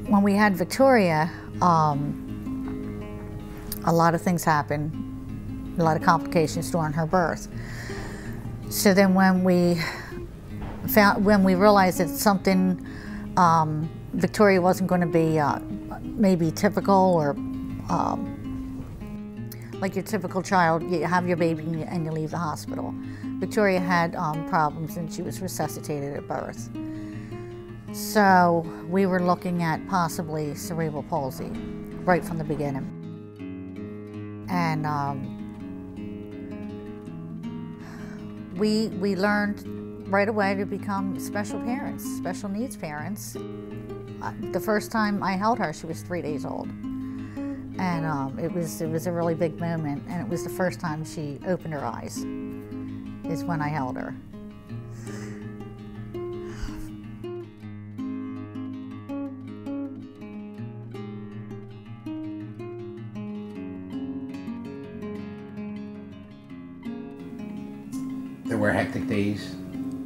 When we had Victoria, a lot of things happened, a lot of complications during her birth. So then when we realized that something, Victoria wasn't going to be maybe typical or like your typical child, you have your baby and you leave the hospital. Victoria had problems and she was resuscitated at birth. So we were looking at possibly cerebral palsy right from the beginning. And we learned right away to become special parents, special needs parents. The first time I held her, she was 3 days old. And it was a really big moment, and it was the first time she opened her eyes, is when I held her. There were hectic days,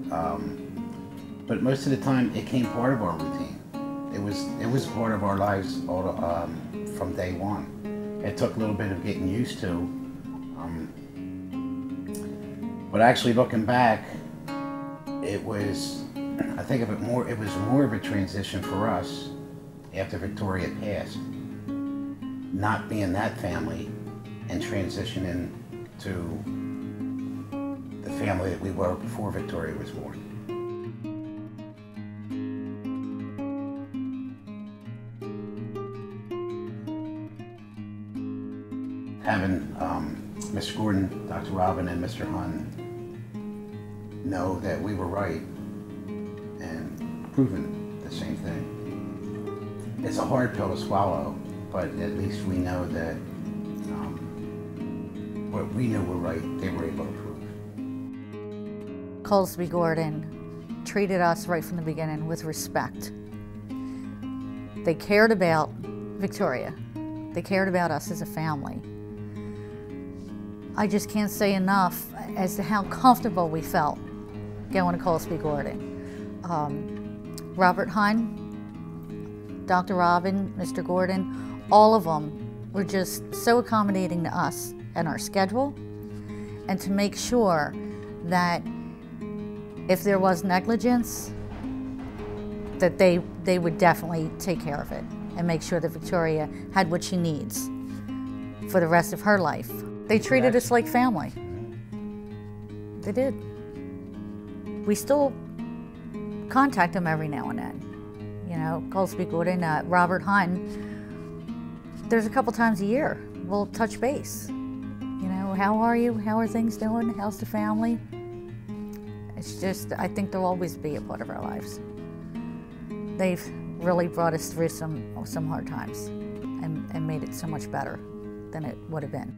but most of the time it became part of our routine. It was part of our lives from day one. It took a little bit of getting used to, but actually looking back, it was more of a transition for us after Victoria passed, not being that family and transitioning to the family that we were before Victoria was born. Having Mr. Gordon, Dr. Robin, and Mr. Hun know that we were right and proving the same thing. It's a hard pill to swallow, but at least we know that what we knew were right, they were able to prove. Kolsby Gordon treated us right from the beginning with respect. They cared about Victoria. They cared about us as a family. I just can't say enough as to how comfortable we felt going to Kolsby Gordon. Robert Hun, Dr. Robin, Mr. Gordon, all of them were just so accommodating to us and our schedule, and to make sure that if there was negligence, that they would definitely take care of it and make sure that Victoria had what she needs for the rest of her life. They treated us like family. They did. We still contact them every now and then. You know, Kolsby Gordon, Robert Hun, there's a couple times a year we'll touch base. You know, how are you? How are things doing? How's the family? It's just, I think they'll always be a part of our lives. They've really brought us through some hard times and made it so much better than it would have been.